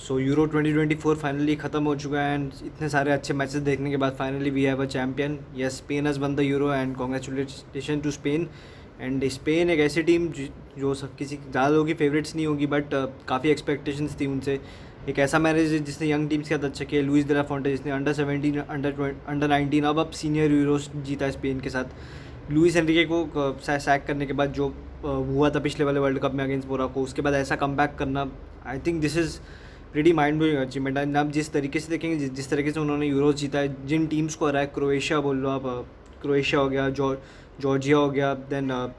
सो euro 2024 finally ख़त्म हो चुका है एंड इतने सारे अच्छे मैचेस देखने के बाद finally we have a champion. Yes, Spain has won the Euro and congratulation to Spain. And Spain एक ऐसी टीम जो सब किसी ज़्यादा लोगों की फेवरेट्स नहीं होगी, बट काफ़ी एक्सपेक्टेशंस थी उनसे। एक ऐसा मैनेज जिसने यंग टीम्स के साथ अच्छा किया, लुइस de la Fuente, जिसने अंडर 17 अंडर 19 अब सीनियर यूरोस जीता है स्पेन के साथ। लुइस एनरिके को सैक करने के बाद जो हुआ था पिछले वाले वर्ल्ड कप में अगेंस्ट मोरक्को, उसके बाद ऐसा कमबैक करना, I think this is pretty mind blowing achievement. And आप जिस तरीके से देखेंगे, जिस तरीके से उन्होंने यूरोस जीता है, जिन टीम्स को हराया है, क्रोएशिया बोल लो आप, क्रोएशिया हो गया, जॉर्जिया हो गया, देन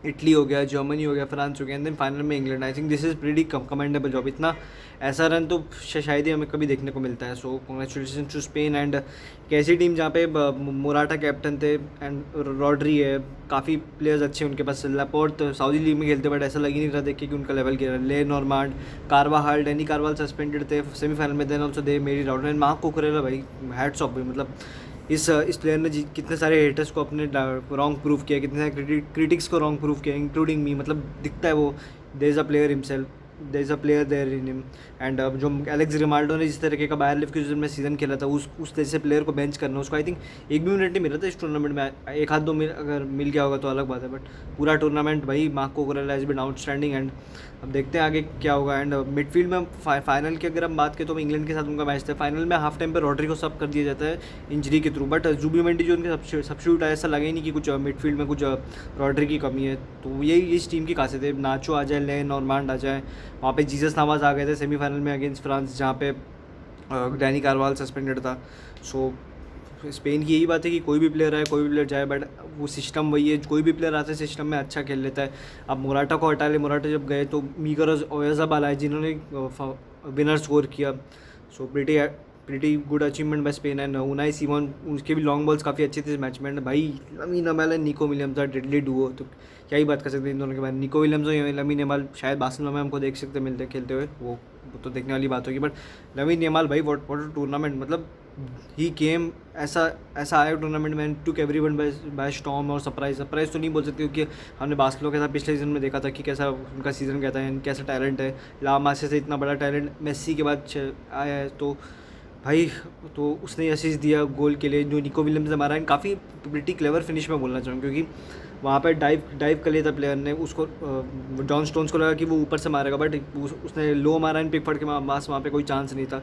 इटली हो गया, जर्मनी हो गया, फ्रांस हो गया, एंड देन फाइनल में England. I think this is pretty commendable job. इतना ऐसा रन तो शायद ही हमें कभी देखने को मिलता है। So congratulation to Spain. And एक ऐसी टीम जहाँ पे मोराटा कैप्टन थे एंड रॉड्री है, काफ़ी प्लेयर्स अच्छे उनके पास। लैपोर्ट सऊदी लीग में खेलते, बट ऐसा लग ही नहीं रहा देख के कि उनका लेवल गिरा। ले नॉर्मांड, कारवाहाल, डैनी कारवाल सस्पेंडेड थे सेमीफाइनल में, देन ऑल्सो दे मेरी राउंड। एंड मार्क कुकरेला, भाई हैट्स ऑफ भाई, मतलब इस प्लेयर ने कितने सारे हेटर्स को अपने रॉन्ग प्रूव किया, कितने सारे क्रिटिक्स को रॉन्ग प्रूव किया, इंक्लूडिंग मी। मतलब दिखता है वो, there is a player himself, there is a player there in him. And जो एलेक्स रिमाल्डो ने जिस तरीके का बायर लिफ्ट में सीजन खेला था, उस जैसे प्लेयर को बेंच करना, उसको आई थिंक एक भी मिनट नहीं मिला था इस टूर्नामेंट में। एक हाथ दो अगर मिल गया होगा तो अलग बात है, बट पूरा टूर्नामेंट भाई Mark Cucurella has been outstanding. And अब देखते हैं आगे क्या होगा। एंड मिडफील्ड में फाइनल की अगर हम बात करें तो इंग्लैंड के साथ उनका मैच था। फाइनल में हाफ टाइम पे रॉड्री को सब कर दिया जाता है इंजरी के थ्रू, बट जुबिमेंडी जो उनके सब्स्टिट्यूट आया, ऐसा लगा ही नहीं कि कुछ मिडफील्ड में कुछ रॉड्री की कमी है। तो यही इस टीम की खासियत है। नाचो आ जाए, ले नॉर्मांड आ जाए, वहाँ पे जीसस नवाज आ गए थे सेमीफाइनल में अगेंस्ट फ्रांस, जहाँ पे डैनी कारवाल सस्पेंडेड था। सो स्पेन की यही बात है कि कोई भी प्लेयर आए, कोई भी प्लेयर जाए, बट वो सिस्टम वही है, कोई भी प्लेयर आता है सिस्टम में अच्छा खेल लेता है। अब मोराटा को हटा ले, मोराटा जब गए तो मीगर ओयाज़ाबाल आए जिन्होंने विनर स्कोर किया। So pretty good achievement by Spain. And Unai Simon, उसके भी लॉन्ग बॉल्स काफ़ी अच्छे थे इस मैच में। एंड भाई lamin Yamal and Nico Williams का डेडली डुओ, तो क्या ही बात कर सकते हैं इन दोनों के बारे में। निको विलियम्स और लमीन यमाल शायद बार्सिलोना में हमको देख सकते मिलते खेलते हुए, वो तो देखने वाली बात होगी। बट लमीन यमाल भाई, व्हाट टूर्नामेंट, मतलब ही केम ऐसा आया टूर्नामेंट में, टुक एवरीवन बाय स्टॉर्म। और सरप्राइज तो नहीं बोल सकते, क्योंकि हमने बार्सिलोना के साथ पिछले सीजन में देखा था कि कैसा उनका सीज़न कहता है, कैसा टैलेंट है। ला मासे से इतना बड़ा टैलेंट मेस्सी के बाद आया है, तो भाई तो उसने असिस्ट दिया गोल के लिए। जो निको विलियम्स ने मारा है, काफ़ी प्रिटी क्लेवर फिनिश में बोलना चाहूँगा, क्योंकि वहाँ पर डाइव कर लिया था प्लेयर ने, उसको जॉन स्टोन्स को लगा कि वो ऊपर से मारेगा, बट उसने लो मारा, इन पिकफोर्ड के पास वहाँ पे कोई चांस नहीं था।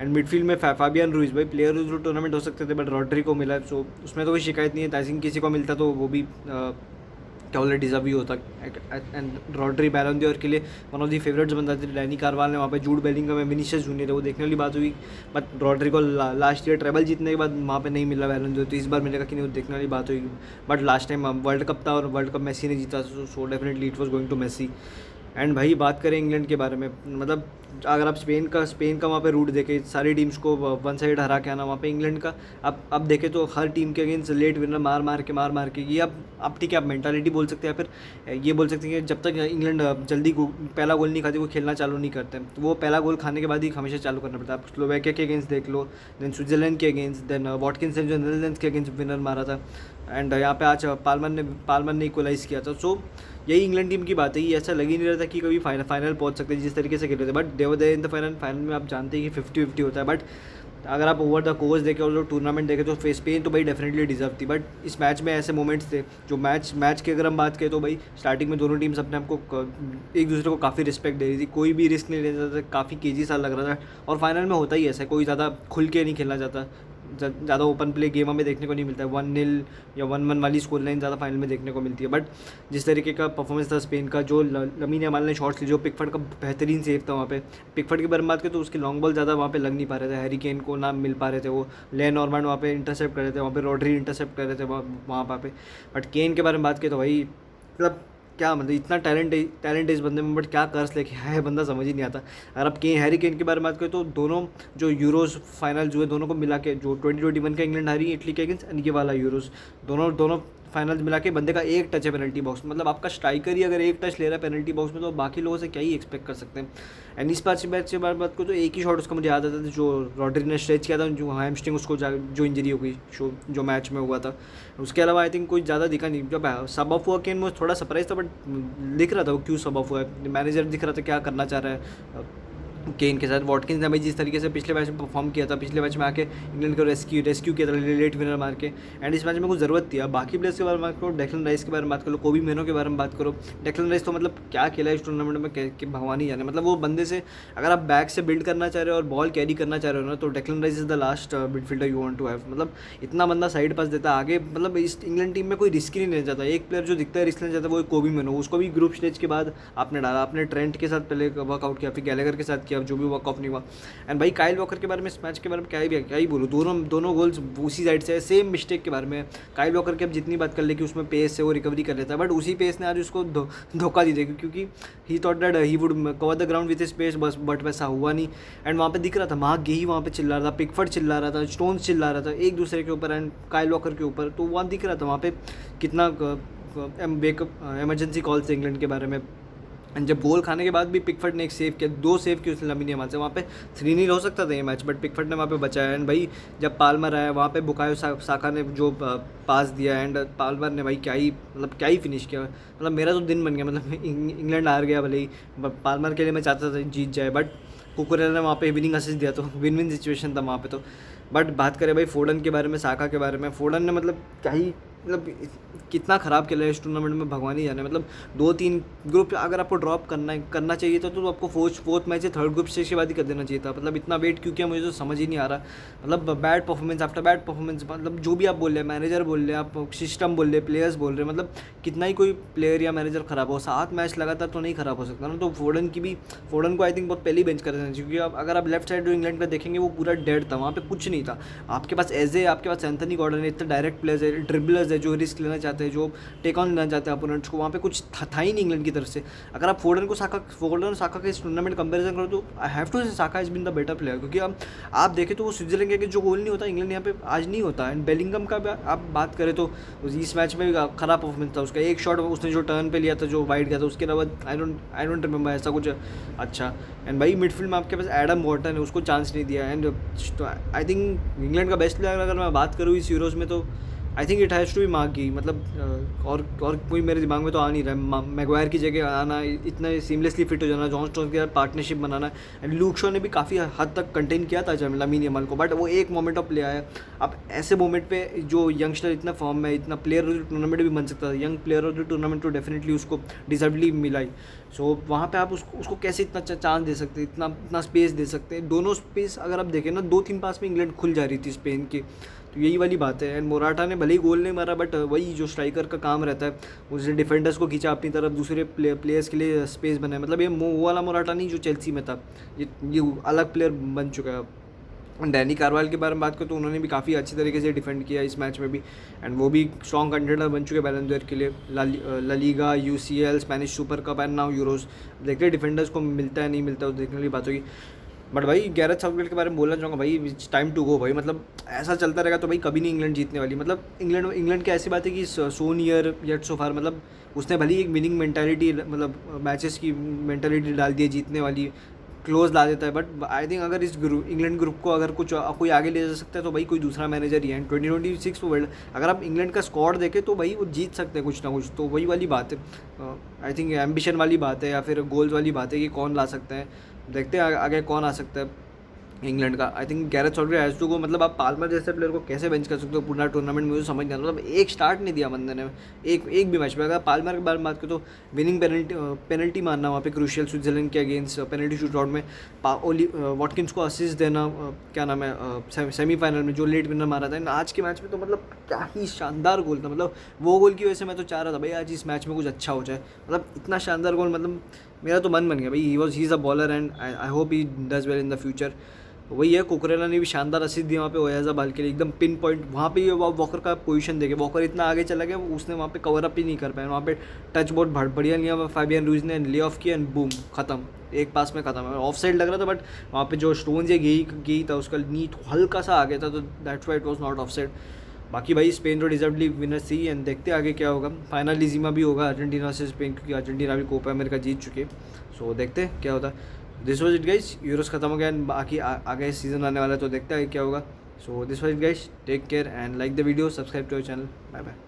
एंड मिडफील्ड में फाबियन रूइज, भाई प्लेयर जो टूर्नामेंट हो सकते थे, बट रॉड्री को मिला, सो उसमें तो कोई शिकायत नहीं है। आई थिंक किसी को मिलता तो वो भी ऑलरेडी डिजर्व भी होता। एंड रॉड्री बैलन डोर के लिए वन ऑफ दी फेवरेट्स बनता था। डैनी कारवाल ने वहाँ पे जूड बेलिंगहम में विनीशियस जूनियर है, वो देखने वाली बात हुई। बट रॉड्री को लास्ट ईयर ट्रेबल जीतने के बाद वहाँ पे नहीं मिला बैलन डोर, तो इस बार मिलेगा कि नहीं वो देखने वाली बात हुई। But last time world cup था और वर्ल्ड कप मेसी ने जीता, so definitely it was going to Messi. And भाई बात करें इंग्लैंड के बारे में, मतलब अगर आप स्पेन का वहाँ पे रूट देखें, सारी टीम्स को वन साइड हरा के आना, वहाँ पे इंग्लैंड का अब देखें तो हर टीम के अगेंस्ट लेट विनर मार के ये अब ठीक है, आप मेंटालिटी बोल सकते हैं, या फिर ये बोल सकते हैं कि जब तक इंग्लैंड जल्दी पहला गोल नहीं खाती वो खेलना चालू नहीं करते, तो वो पहला गोल खाने के बाद ही हमेशा चालू करना पड़ता है। आप स्लोवेकिया के अगेंस्ट देख लो, देन स्विट्जरलैंड के अगेंस्ट, देन वॉटकिंस ने जो नीदरलैंड्स के अगेंस्ट विनर मारा था, एंड यहाँ पे आज पालमर ने इक्वलाइज़ किया था। सो यही इंग्लैंड टीम की बात है, ये ऐसा लग ही नहीं रहा था कि कभी फाइनल पहुंच सकते हैं जिस तरीके से खेले थे, but they were there in the final में आप जानते हैं कि 50-50 होता है। बट अगर आप ओवर द कोर्स देखें और जो टूर्नामेंट देखें तो स्पेन तो भाई डेफिनेटली डिजर्व थी। बट इस मैच में ऐसे मोमेंट्स थे जो मैच की अगर हम बात करें तो भाई स्टार्टिंग में दोनों टीम्स अपने आपको एक दूसरे को काफ़ी रिस्पेक्ट दे रही थी, कोई भी रिस्क नहीं ले रहा था, काफ़ी केजी सा लग रहा था। और फाइनल में होता ही ऐसा है, कोई ज़्यादा खुल के नहीं खेलना चाहता, ज़्यादा ओपन प्ले गेम हमें देखने को नहीं मिलता है। 1-0 या 1-1 वाली स्कोर लाइन ज़्यादा फाइनल में देखने को मिलती है। बट जिस तरीके का परफॉर्मेंस था स्पेन का, जो लमीन यमाल ने शॉट्स ली, जो पिकफोर्ड का बेहतरीन सेव था वहाँ पे, पिकफोर्ड की बात करें तो उसके लॉन्ग बॉल ज़्यादा वहाँ पे लग नहीं पा रहे थे, हैरी केन को ना मिल पा रहे थे, वो ले नॉर्मैंड वहाँ पे इंटरसेप्ट कर रहे थे, वहाँ पे रॉड्री इंटरसेप्ट कर रहे थे वहाँ पे। बट केन के बारे में बात करें तो भाई मतलब क्या, मतलब इतना टैलेंट है इस बंदे में, बट क्या कर्स लेके है बंदा समझ ही नहीं आता। अगर आप हैरी केन के बारे में बात करें तो दोनों जो यूरोस फाइनल जो है दोनों को मिला के, जो 2021 का इंग्लैंड हारी इटली के अगेंस्ट, एंड ये वाला यूरोस, दोनों फाइनल मिला के बंदे का एक टच है पेनल्टी बॉक्स, मतलब आपका स्ट्राइकर ही अगर एक टच ले रहा है पेनल्टी बॉक्स में, तो बाकी लोगों से क्या ही एक्सपेक्ट कर सकते हैं। एंड इस मैच से बात करो तो एक ही शॉट उसका मुझे याद आता था जो रॉड्री ने स्ट्रेच किया था, जो हैमस्ट्रिंग उसको जो इंजरी हो गई जो मैच में हुआ था। उसके अलावा आई थिंक कोई ज़्यादा दिखा नहीं। जब सब ऑफ हुआ केन में थोड़ा सरप्राइज था, बट दिख रहा था वो क्यों सब ऑफ हुआ है, मैनेजर दिख रहा था क्या करना चाह रहा है, केन के साथ। वॉटकिंस ने भाई जिस तरीके से पिछले मैच में परफॉर्म किया था, पिछले मैच में आके इंग्लैंड को रेस्क्यू किया था लेट विनर मार के, एंड इस मैच में कुछ ज़रूरत थी। अब बाकी प्लेयर्स के बारे में बात करो, डेक्लन राइस के बारे में बात करो, कोबी मेनो के बारे में बात करो। डेक्लन राइस तो मतलब क्या खेला है इस टूर्नामेंट में कि भगवान ही जाने। मतलब वो बंदे से अगर आप बैक से बिल्ड करना चाह रहे हो और बॉल कैरी करना चाह रहे हो ना, तो Declan Rice is the last midfielder you want to have. मतलब इतना बंदा साइड पास देता है आगे, मतलब इस इंग्लैंड टीम में कोई रिस्क ही नहीं लेना चाहता। एक प्लेयर जो दिखता है रिस्क लेना चाहता है वो कोबी मेनो, उसको भी ग्रुप स्टेज के बाद आपने डाला, आपने ट्रेंट के साथ पहले वर्कआउट किया, फिर गैलेगर के साथ किया, जो भी वर्कआउट नहीं हुआ। एंड भाई काइल वॉकर के बारे में, इस मैच के बारे में क्या ही बोलूँ, दोनों गोल्स उसी साइड से है। सेम मिस्टेक के बारे में काइल वॉकर की अब जितनी बात कर ले कि उसमें पेस से वो रिकवरी कर लेता है, बट उसी पेस ने आज उसको धोखा दी देगी, क्योंकि ही thought that he would cover the ground with space, but वैसा हुआ नहीं। एंड वहाँ पे दिख रहा था मार्क गेही वहाँ पे चिल्ला रहा था, पिकफोर्ड चिल्ला रहा था, स्टोन्स चिल्ला रहा था एक दूसरे के ऊपर एंड काइल वॉकर के ऊपर, तो वहाँ दिख रहा था वहाँ पे कितना इमरजेंसी कॉल थे इंग्लैंड के बारे में। एंड जब गोल खाने के बाद भी पिकफोर्ड ने एक सेव किया, 2 सेव किए उसने लंबी नियम से, वहाँ पे 3-0 हो सकता था ये मैच, बट पिकफोर्ड ने वहाँ पे बचाया। एंड भाई जब पाल्मर आया वहाँ पे बुकायो साका ने जो पास दिया, एंड पाल्मर ने भाई क्या ही फिनिश किया। मतलब मेरा तो दिन बन गया, मतलब इंग्लैंड हार गया भले ही, पाल्मर के लिए मैं चाहता था जीत जाए, बट कुकुरेला ने वहाँ पे विनिंग असिस्ट दिया, तो विन विन सिचुएशन था वहाँ पे तो। बट बात करें भाई फोर्डन के बारे में, साका के बारे में, फोर्डन ने मतलब क्या ही मतलब कितना ख़राब खेला है इस टूर्नामेंट में भगवान ही जाने। मतलब 2-3 ग्रुप अगर आपको ड्रॉप करना चाहिए था तो आपको फोर्थ मैच या थर्ड ग्रुप स्टेज के बाद ही कर देना चाहिए था। मतलब इतना वेट क्यों किया मुझे तो समझ ही नहीं आ रहा। मतलब bad performance after bad performance, मतलब जो भी आप बोल रहे हैं, मैनेजर बोल रहे हैं, आप सिस्टम बोल रहे हैं, प्लेयर्स बोल रहे हैं, मतलब कितना ही कोई प्लेयर या मैनेजर ख़राब हो, 7 मैच लगातार तो नहीं ख़राब हो सकता ना। तो फोर्डन को आई थिंक बहुत पहले ही बेंच कर देना चाहिए, क्योंकि अगर आप लेफ्ट साइड जो इंग्लैंड का देखेंगे वो पूरा डेड था, वहाँ पे कुछ नहीं था। आपके पास आपके पास एंथनी गॉर्डन है, इतने डायरेक्ट प्लेयर्स है, ड्रिबलर्स है जो रिस्क लेना चाहते हैं, जो टेक ऑन लेना चाहते हैं अपोनेंट्स को, वहाँ पे कुछ था ही नहीं इंग्लैंड की तरफ से। अगर आप फोर्डन और साका का इस टूर्नामेंट कंपैरिजन करो तो आई have to say Saka has been the better player, क्योंकि अब आप देखें तो वो स्विट्जरलैंड के जो गोल नहीं होता इंग्लैंड यहाँ पे आज नहीं होता। एंड बेलिंगम का आप बात करें तो इस मैच में खराब परफॉर्मेंस था उसका, एक शॉट उसने जो टर्न पे लिया था जो वाइड गया था, उसके अलावा आई डोंट रिमेंबर ऐसा कुछ अच्छा। एंड भाई मिडफील्ड में आपके पास एडम वॉर्टन है, उसको चांस नहीं दिया। एंड आई थिंक इंग्लैंड का बेस्ट प्लेयर अगर मैं बात करूँ इस यूरोज में तो I think it has to be Mark Guehi. मतलब और कोई मेरे दिमाग में तो आ नहीं रहा। मैगवायर की जगह आना, इतना सीमलेसली फिट हो जाना, जॉन स्टोन्स के साथ partnership banana, and Luke Shaw ने भी काफ़ी हद तक कंटेन किया था लामिन यमाल को, बट वो एक मोमेंट ऑफ प्ले आया। अब ऐसे मोमेंट पे जो यंगस्टर इतना फॉर्म में, इतना प्लेयर ऑफ द टूर्नामेंट भी बन सकता था, young player of the tournament तो डेफिनेटली उसको डिजर्वली मिला ही। सो वहाँ पे आप उसको कैसे इतना चांस दे सकते, इतना स्पेस दे सकते हैं। दोनों स्पेस अगर आप देखें ना, 2-3 पास में इंग्लैंड खुल जा रही थी स्पेन की, तो यही वाली बात है। एंड मोराटा ने भले ही गोल नहीं मारा, बट वही जो स्ट्राइकर का काम रहता है, उसने डिफेंडर्स को खींचा अपनी तरफ, दूसरे प्लेयर्स के लिए स्पेस बनाया। मतलब ये वो वाला मोराटा नहीं जो चेल्सी में था, ये अलग प्लेयर बन चुका है अब। डैनी कार्वाल के बारे में बात करें तो उन्होंने भी काफ़ी अच्छी तरीके से डिफेंड किया इस मैच में भी, एंड वो भी स्ट्रॉन्ग कंटेंडर बन चुके बैलन डोर के लिए, La Liga, UCL, Spanish super cup and now Euros. देखते हैं डिफेंडर्स को मिलता है नहीं मिलता, देखने वाली बात होगी। बट भाई गैरेथ साउथगेट के बारे में बोलना चाहूँगा भाई, इट्स टाइम टू गो भाई। मतलब ऐसा चलता रहेगा तो भाई कभी नहीं इंग्लैंड जीतने वाली। मतलब इंग्लैंड की ऐसी बात है कि सोन ईयर येट सो फार, मतलब उसने भले ही एक विनिंग मेंटालिटी, मतलब मैचेस की मेंटालिटी डाल दी है जीतने वाली, क्लोज ला देता है। बट आई थिंक अगर इस इंग्लैंड ग्रुप को अगर कुछ कोई आगे ले जा सकता है तो भाई कोई दूसरा मैनेजर ही है। 2026 वर्ल्ड अगर आप इंग्लैंड का स्क्वाड देखें तो भाई वो जीत सकते हैं कुछ ना कुछ। तो वही वाली बात है, आई थिंक एम्बिशन वाली बात है या फिर गोल्स वाली बात है कि कौन ला सकता है। देखते हैं आगे कौन आ सकता है इंग्लैंड का। I think Gareth Southgate has to go. मतलब आप पाल्मर जैसे प्लेयर को कैसे बेंच कर सकते हो पूरा टूर्नामेंट, मुझे समझ नहीं आता। मतलब एक स्टार्ट नहीं दिया बंदे ने एक भी मैच में। अगर पाल्मर के बारे में बात करें तो विनिंग पेनल्टी मारना वहाँ पे क्रूशियल, स्विट्जरलैंड के अगेंस्ट पेनल्टी शूट आउट में वॉटकिंस को असिस्ट देना, क्या नाम है, सेमीफाइनल में जो लेट विनर मारा था। आज के मैच में तो मतलब क्या ही शानदार गोल था। मतलब वो गोल की वजह से मैं तो चाह रहा था भाई आज इस मैच में कुछ अच्छा हो जाए। मतलब इतना शानदार गोल, मतलब मेरा तो मन बन गया भाई। He is a bowler and I hope he does well in the future. वही है, कुकरेला ने भी शानदार असिस्ट दिया वहाँ पे ओयाज़ाबाल के लिए, एकदम पिन पॉइंट। वहाँ पे वॉकर का पोजीशन देखे, वॉकर इतना आगे चला गया उसने वहाँ पे कवर अप ही नहीं कर पाया। वहाँ पे टच बहुत बढ़िया लिया फैबियन रूइज ने, ले ऑफ किया एंड बूम खत्म, एक पास में खत्म। ऑफ साइड लग रहा था बट वहाँ पे जो स्टोन्स या गेही था उसका नीट हल्का सा आ गया था, तो that's why it was not of side. बाकी भाई स्पेन तो डिजर्वली विनर थी एंड देखते आगे क्या होगा। फाइनल लिजीमा भी होगा अर्जेंटीना से स्पेन, क्योंकि अर्जेंटीना भी कोपा अमेरिका जीत चुकी है। सो देखते हैं क्या होता है। This was it guys, Euros खत्म हो गया एंड बाकी आगे सीजन आने वाला है, तो देखते हैं क्या होगा। So this was it guys, take care and like the video, subscribe to our channel, bye bye.